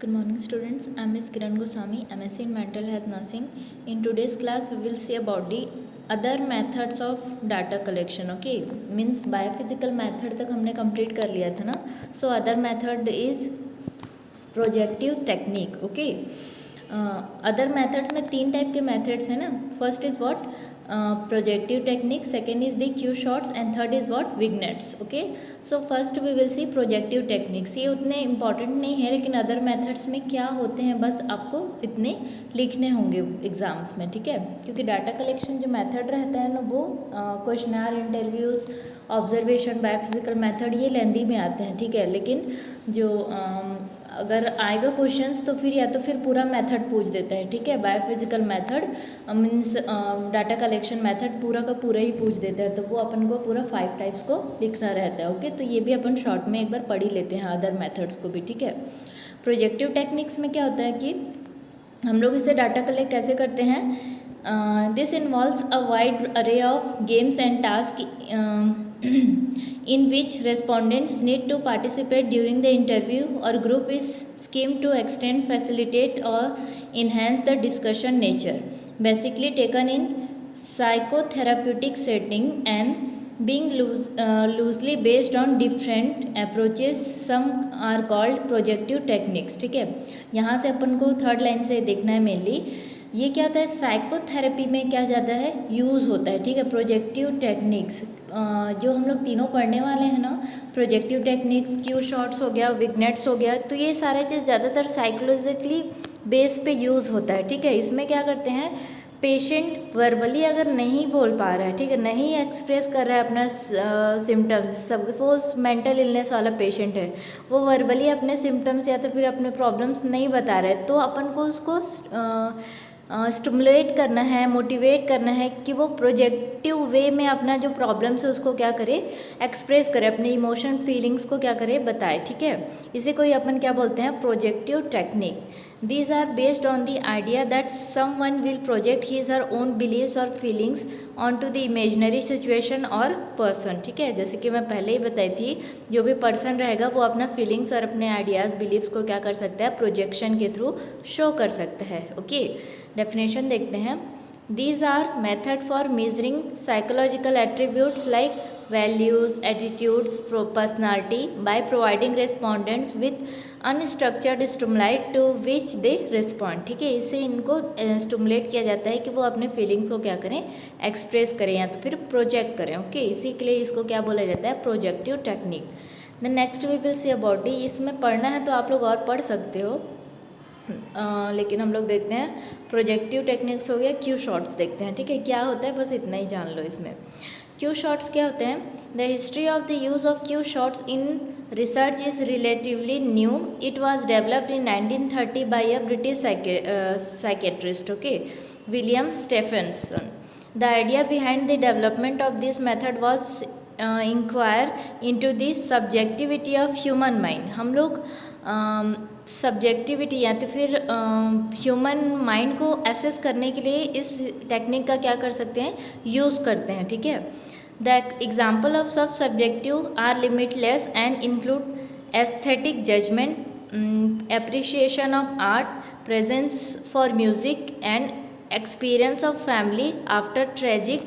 Good morning students, I am Ms. Kiran Goswami, MSc in Mental Health Nursing. In today's class we will see about the other methods of data collection. Okay, means biophysical method तक हमने complete कर लिया था ना. So other method is projective technique. Okay, other methods में तीन type के methods हैं ना. First is what? Projective technique, second is the cue shots and third is what? Vignettes. Okay, so first we will see projective techniques. ये उतने important नहीं है, लेकिन other methods में क्या होते हैं बस आपको इतने लिखने होंगे एग्जाम्स में, ठीक है. क्योंकि डाटा कलेक्शन जो मेथड रहता है ना वो questionnaire, interviews, observation, biophysical method ये लेंदी में आते हैं, ठीक है. लेकिन जो अगर आएगा क्वेश्चंस तो फिर या तो फिर पूरा मेथड पूछ देता है, ठीक है. Biophysical method means data collection method पूरा का पूरा ही पूछ देता है, तो वो अपन को पूरा 5 टाइप्स को लिखना रहता है. ओके, तो ये भी अपन शॉर्ट में एक बार पढ़ ही लेते हैं अदर मेथड्स को भी, ठीक है. प्रोजेक्टिव टेक्निक्स में क्या होता है कि हम लोग इसे डाटा कलेक्ट कैसे करते हैं. दिस इन्वॉल्व्स अ वाइड अरे of games and task in which respondents need to participate during the interview or group is schemed to extend, facilitate or enhance the discussion nature, basically taken in psychotherapeutic setting and being loosely based on different approaches. Some are called projective techniques. ठीक है, यहाँ से अपन को third line से देखना है mainly. ये क्या होता है, साइकोथेरेपी में क्या ज़्यादा है यूज़ होता है, ठीक है. प्रोजेक्टिव टेक्निक्स जो हम लोग तीनों पढ़ने वाले हैं ना, प्रोजेक्टिव टेक्निक्स, क्यू शॉट्स हो गया, विग्नेट्स हो गया, तो ये सारा चीज़ ज़्यादातर साइकोलॉजिकली बेस पे यूज़ होता है, ठीक है. इसमें क्या करते हैं, पेशेंट वर्बली अगर नहीं बोल पा रहा है, ठीक है, नहीं एक्सप्रेस कर रहा है अपना सिम्टम्स, सपोज मेंटल इलनेस वाला पेशेंट है, वो वर्बली अपने सिम्टम्स या तो फिर अपने प्रॉब्लम्स नहीं बता रहा है, तो अपन को उसको स्टिमुलेट करना है, मोटिवेट करना है कि वो प्रोजेक्टिव वे में अपना जो प्रॉब्लम्स है उसको क्या करे, एक्सप्रेस करे, अपने इमोशन फीलिंग्स को क्या करे, बताए, ठीक है. इसे कोई अपन क्या बोलते हैं, projective technique. These are based on the idea that someone will project his or own beliefs or feelings onto the imaginary situation or person. ठीक है, जैसे कि मैं पहले ही बताई थी, जो भी पर्सन रहेगा वो अपना फीलिंग्स और अपने आइडियाज़, बिलीव्स को क्या कर सकता है, प्रोजेक्शन के थ्रू शो कर सकता है. ओके, डेफिनेशन देखते हैं. These are method for measuring psychological attributes like values, attitudes, personality by providing respondents with unstructured stimuli to which they respond. ठीक है, इससे इनको स्टिमुलेट किया जाता है कि वो अपने फीलिंग्स को क्या करें, एक्सप्रेस करें या तो फिर प्रोजेक्ट करें. ओके, इसी के लिए इसको क्या बोला जाता है, projective technique. The next we will see about D. इसमें पढ़ना है तो आप लोग और पढ़ सकते हो, लेकिन हम लोग देखते हैं प्रोजेक्टिव टेक्निक्स हो गया. क्यू शॉट्स देखते हैं, ठीक है, क्या होता है बस इतना ही जान लो. इसमें क्यू शॉट्स क्या होते हैं. The history of the use of Q shots in research is relatively new. It was developed in 1930 by a British psychiatrist, okay, William Stephenson. The idea behind the development of this method was inquire into the subjectivity of human mind. हम लोग subjectivity या तो फिर human mind को assess करने के लिए इस टेक्निक का क्या कर सकते हैं, यूज़ करते हैं, ठीक है. The example of such subjective are limitless and include aesthetic judgment, appreciation of art, presence for music and experience of family after tragic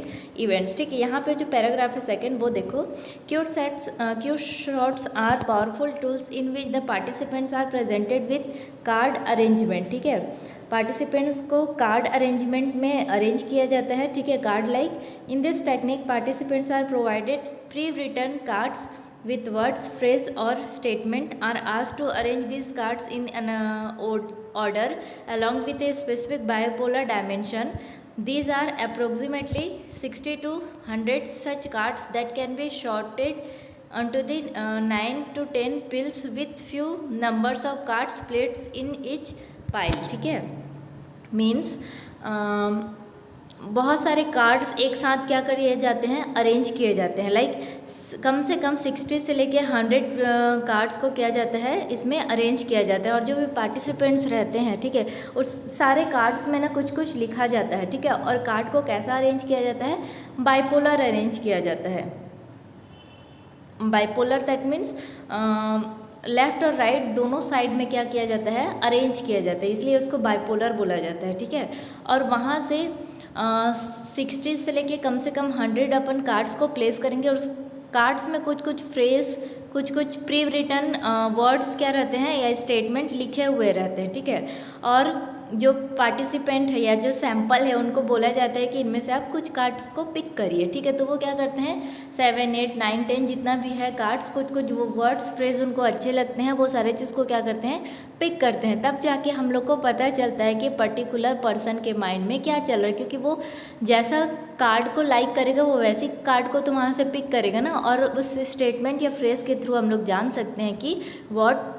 events. ठीक है, यहाँ पे जो पैराग्राफ है सेकंड वो देखो. Q shots are powerful tools in which the participants are presented with card arrangement. ठीक है, पार्टिसिपेंट्स को कार्ड अरेंजमेंट में अरेंज किया जाता है, ठीक है, card like. In this technique participants are provided pre written cards with words, phrase or statement, are asked to arrange these cards in an order along with a specific bipolar dimension. These are approximately 60 to 100 such cards that can be sorted onto the 9 to 10 piles with few numbers of cards placed in each pile. ठीक है, means बहुत सारे cards एक साथ क्या किए जाते हैं, अरेंज किए जाते हैं. लाइक कम से कम 60 से लेके 100 कार्ड्स को किया जाता है, इसमें अरेंज किया जाता है. और जो भी पार्टिसिपेंट्स रहते हैं, ठीक है, उस सारे कार्ड्स में ना कुछ कुछ लिखा जाता है, ठीक है. और कार्ड को कैसा अरेंज किया जाता है, बाइपोलर अरेंज किया जाता है. बाइपोलर दैट मीन्स लेफ्ट और राइट दोनों साइड में क्या किया जाता है, अरेंज किया जाता है, इसलिए उसको बाइपोलर बोला जाता है, ठीक है। और वहाँ से 60 से लेके कम से कम 100 अपन कार्ड्स को प्लेस करेंगे और उस कार्ड्स में कुछ कुछ फ्रेज, कुछ कुछ प्री रिटन वर्ड्स क्या रहते हैं या स्टेटमेंट लिखे हुए रहते हैं, ठीक है। और जो पार्टिसिपेंट है या जो सैंपल है उनको बोला जाता है कि इनमें से आप कुछ कार्ड्स को पिक करिए, ठीक है। तो वो क्या करते हैं 7, 8, 9, 10 जितना भी है कार्ड्स, कुछ कुछ वो वर्ड्स फ्रेज उनको अच्छे लगते हैं, वो सारे चीज़ को क्या करते हैं पिक करते हैं। तब जाके हम लोग को पता चलता है कि पर्टिकुलर पर्सन के माइंड में क्या चल रहा है, क्योंकि वो जैसा कार्ड को लाइक करेगा वो वैसी कार्ड को तो वहाँ से पिक करेगा ना। और उस स्टेटमेंट या फ्रेज के थ्रू हम लोग जान सकते हैं कि what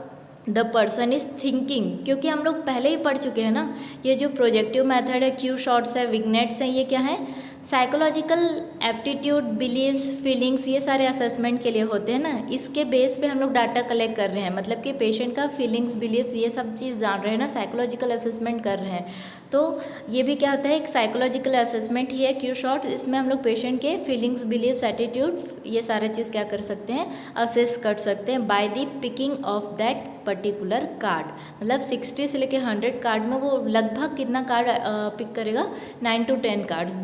the person is thinking, क्योंकि हम लोग पहले ही पढ़ चुके हैं ना। ये जो प्रोजेक्टिव मेथड है, क्यू शॉट्स है, विग्नेट्स हैं, ये क्या है साइकोलॉजिकल एप्टीट्यूड, बिलीव्स, फीलिंग्स, ये सारे असेसमेंट के लिए होते हैं ना। इसके बेस पे हम लोग डाटा कलेक्ट कर रहे हैं, मतलब कि पेशेंट का फीलिंग्स, बिलीव्स, ये सब चीज़ जान रहे हैं ना, साइकोलॉजिकल असेसमेंट कर रहे हैं। तो ये भी क्या होता है, एक साइकोलॉजिकल असेसमेंट ही है क्यू शॉट। इसमें हम लोग पेशेंट के फीलिंग्स, बिलीव्स, एटीट्यूड, ये सारे चीज़ क्या कर सकते हैं, असेस कर सकते हैं by the picking of that particular card. मतलब 60 से लेके 100 कार्ड में वो लगभग कितना कार्ड पिक करेगा, 9 to 10 cards.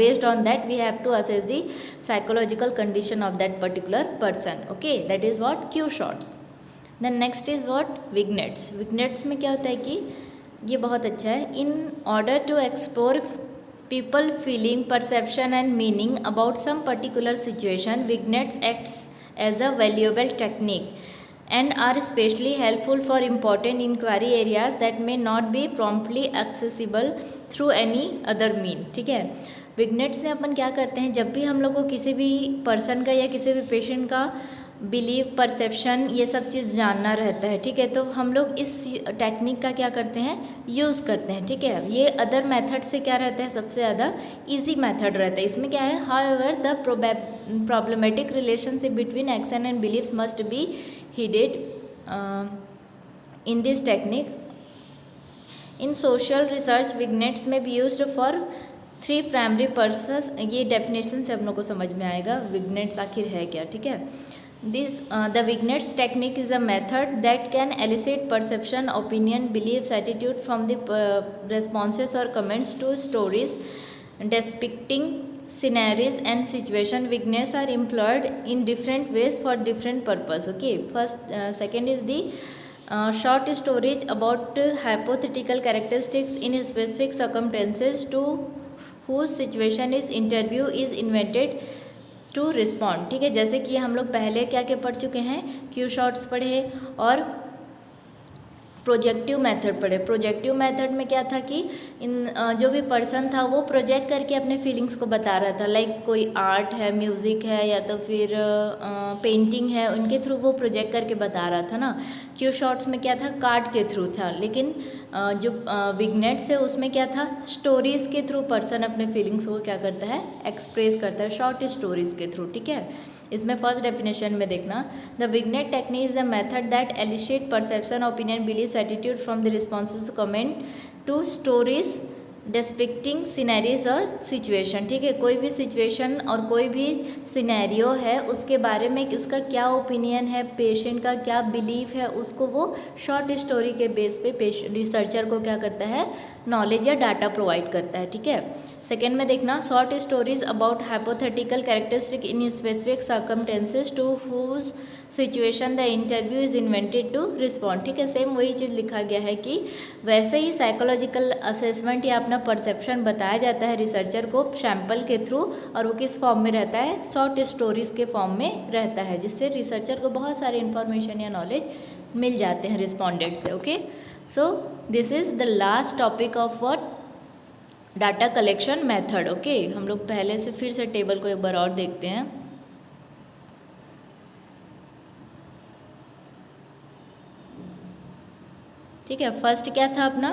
Based on that we have to assess the psychological condition of that particular person, okay, that is what Q shots. Then next is what vignettes. Vignettes में क्या होता है कि ये बहुत अच्छा है, in order to explore people feeling, perception and meaning about some particular situation, vignettes acts as a valuable technique and are especially helpful for important inquiry areas that may not be promptly accessible through any other mean, ठीक है। Vignettes में अपन क्या करते हैं, जब भी हम लोग को किसी भी पर्सन का या किसी भी पेशेंट का बिलीव, परसेप्शन, ये सब चीज़ जानना रहता है, ठीक है, तो हम लोग इस टेक्निक का क्या करते हैं, यूज़ करते हैं, ठीक है। ये अदर मेथड से क्या रहता है, सबसे ज़्यादा इजी मेथड रहता है। इसमें क्या है, however the problematic relationship between action and beliefs must be heeded in this technique. In social research vignettes में be used for 3 primary purposes. ये डेफिनेशन से हम लोग को समझ में आएगा विग्नेट्स आखिर है क्या, ठीक है। The Vignettes technique is a method that can elicit perception, opinion, beliefs, attitude from the responses or comments to stories depicting scenarios and situation. Vignettes are employed in different ways for different purpose. Okay, second is the short stories about hypothetical characteristics in specific circumstances to whose situation is interview is invented to respond, ठीक है। जैसे कि हम लोग पहले क्या क्या पढ़ चुके हैं, क्यू शॉट्स पढ़े और प्रोजेक्टिव मेथड पढ़े। प्रोजेक्टिव मेथड में क्या था कि जो भी पर्सन था वो प्रोजेक्ट करके अपने फीलिंग्स को बता रहा था, लाइक कोई आर्ट है, म्यूज़िक है या तो फिर पेंटिंग है, उनके थ्रू वो प्रोजेक्ट करके बता रहा था ना। क्यू शॉट्स में क्या था, कार्ड के थ्रू था, लेकिन जो विग्नेट्स है उसमें क्या था, स्टोरीज़ के थ्रू पर्सन अपने फीलिंग्स को क्या करता है, एक्सप्रेस करता है, शॉर्ट स्टोरीज़ के थ्रू, ठीक है। इसमें फर्स्ट डेफिनेशन में देखना, the vignette technique is a method that elicit perception, opinion, beliefs, attitude from the responses comment to stories depicting scenarios और सिचुएशन, ठीक है। कोई भी सिचुएशन और कोई भी सिनेरियो है उसके बारे में उसका क्या ओपिनियन है, पेशेंट का क्या बिलीफ है, उसको वो शॉर्ट स्टोरी के बेस पे रिसर्चर को क्या करता है, नॉलेज या डाटा प्रोवाइड करता है, ठीक है। सेकेंड में देखना, short stories about hypothetical characteristic in specific circumstances to whose situation the interview is invented to respond, ठीक है। सेम वही चीज़ लिखा गया है कि वैसे ही साइकोलॉजिकल असेसमेंट या अपना परसेप्शन बताया जाता है रिसर्चर को सैम्पल के थ्रू, और वो किस फॉर्म में रहता है, शॉर्ट स्टोरीज़ के फॉर्म में रहता है, जिससे रिसर्चर को बहुत सारे इन्फॉर्मेशन या नॉलेज मिल जाते हैं रिस्पॉन्डेंट से, okay. So this is the last topic of what, data collection method, okay. हम लोग पहले से फिर से टेबल को एक बार और देखते हैं। ठीक है, फर्स्ट क्या था अपना,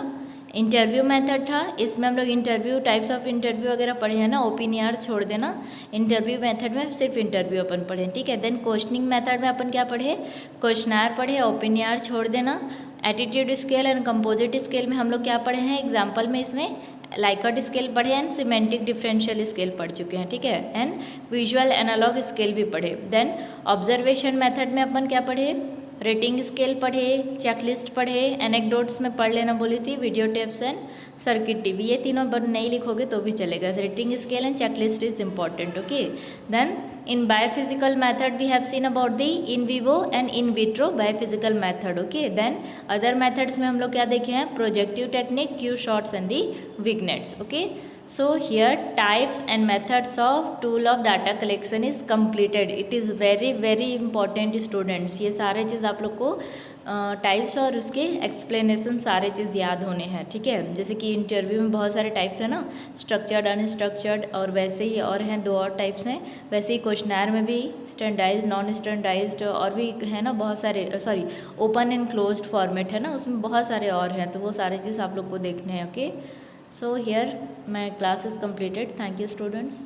इंटरव्यू मेथड था। इसमें हम लोग इंटरव्यू, टाइप्स ऑफ इंटरव्यू वगैरह पढ़े हैं ना, ओपिनियन छोड़ देना। इंटरव्यू मेथड में सिर्फ इंटरव्यू अपन पढ़े, ठीक है। देन क्वेश्चनिंग मेथड में अपन क्या पढ़े, क्वेश्चनर पढ़े, ओपिनियन छोड़ देना। Attitude scale and composite scale में हम लोग क्या पढ़े हैं, एग्जाम्पल में इसमें लाइकर्ट स्केल पढ़े एंड सिमेंटिक डिफरेंशियल स्केल पढ़ चुके हैं, ठीक है। एंड विजुअल एनालॉग स्केल भी पढ़े। देन ऑब्जर्वेशन मेथड में अपन क्या पढ़े, रेटिंग स्केल पढ़े, चेकलिस्ट पढ़े, एनेक्डोट्स में पढ़ लेना बोली थी, video tapes and circuit TV, ये तीनों नहीं लिखोगे तो भी चलेगा. Rating scale and checklist is important. Okay, then in biophysical method we have seen about the in vivo and in vitro biophysical method. Okay, then other methods में हम लोग क्या देखे हैं, projective technique, Q shots and the vignettes. Okay, so here types and methods of tool of data collection is completed. it is very very important students. ये सारे चीज़ आप लोग को टाइप्स और उसके एक्सप्लेनेशन सारे चीज़ याद होने हैं. ठीक है, जैसे कि इंटरव्यू में बहुत सारे टाइप्स हैं ना, स्ट्रक्चर्ड, अनस्ट्रक्चर्ड, और वैसे ही और हैं 2 और टाइप्स हैं. वैसे ही क्वेश्चनर में भी स्टैंडर्डाइज्ड, नॉन स्टैंडर्डाइज्ड और भी है ना बहुत सारे, sorry open and closed format है ना, उसमें बहुत सारे और हैं. तो वो सारे चीज़ आप लोग को देखने हैं. Okay, so here my class is completed. Thank you students.